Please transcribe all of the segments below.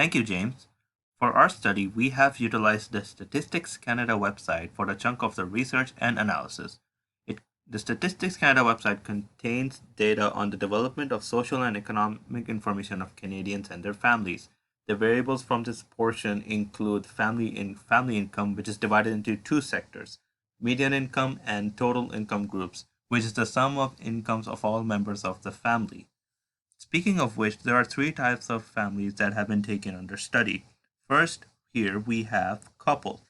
Thank you, James. For our study, we have utilized the Statistics Canada website for the chunk of the research and analysis. The Statistics Canada website contains data on the development of social and economic information of Canadians and their families. The variables from this portion include family income, which is divided into two sectors: median income and total income groups, which is the sum of incomes of all members of the family. Speaking of which, there are three types of families that have been taken under study. First, here we have couple.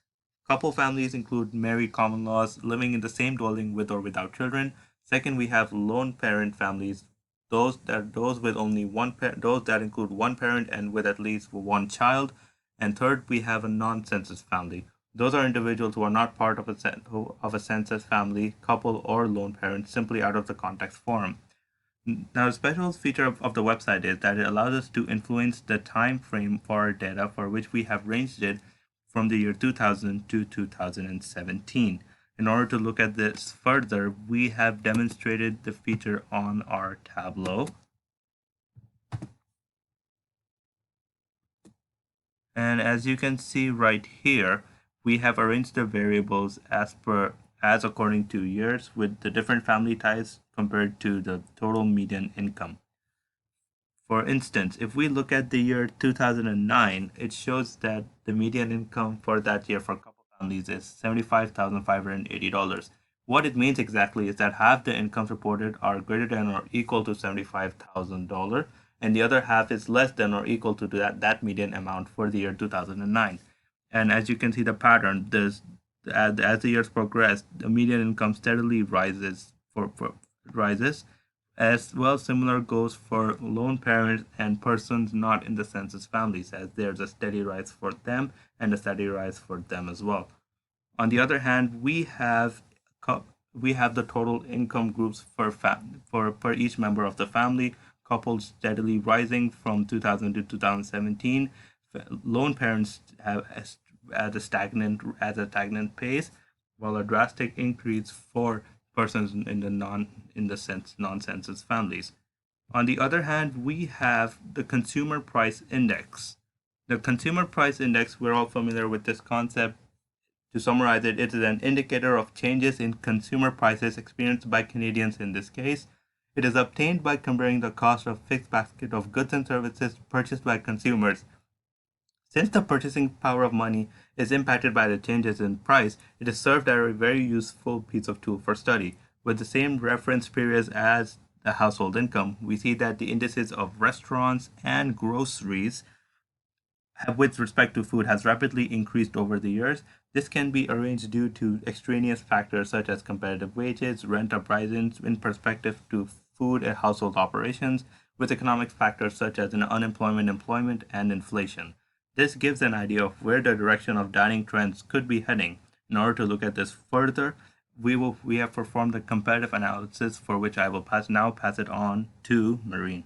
Couple families include married common laws living in the same dwelling with or without children. Second, we have lone parent families, those with only those that include one parent and with at least one child. And third, we have a non-census family. Those are individuals who are not part of a census family, couple, or lone parent, simply out of the context forum. Now, a special feature of the website is that it allows us to influence the time frame for our data, for which we have ranged it from the year 2000 to 2017. In order to look at this further, we have demonstrated the feature on our Tableau. And as you can see right here, we have arranged the variables as according to years with the different family types compared to the total median income. For instance, if we look at the year 2009, it shows that the median income for that year for couple families is $75,580. What it means exactly is that half the incomes reported are greater than or equal to $75,000, and the other half is less than or equal to that median amount for the year 2009. And as you can see the pattern, as the years progress, the median income steadily rises rises. As well, similar goes for lone parents and persons not in the census families, as there's a steady rise for them and a steady rise for them as well. On the other hand, we have the total income groups for per each member of the family. Couples steadily rising from 2000 to 2017. Lone parents have at a stagnant pace, while a drastic increase for persons in the non-census families. On the other hand, we have the consumer price index. The consumer price index, we're all familiar with this concept. To summarize it, it is an indicator of changes in consumer prices experienced by Canadians in this case. It is obtained by comparing the cost of fixed basket of goods and services purchased by consumers. Since the purchasing power of money is impacted by the changes in price, it is served as a very useful piece of tool for study. With the same reference periods as the household income, we see that the indices of restaurants and groceries with respect to food has rapidly increased over the years. This can be arranged due to extraneous factors such as competitive wages, rent uprisings in perspective to food and household operations, with economic factors such as unemployment, employment, and inflation. This gives an idea of where the direction of dining trends could be heading. In order to look at this further, we have performed a comparative analysis for which I will pass it on to Marine.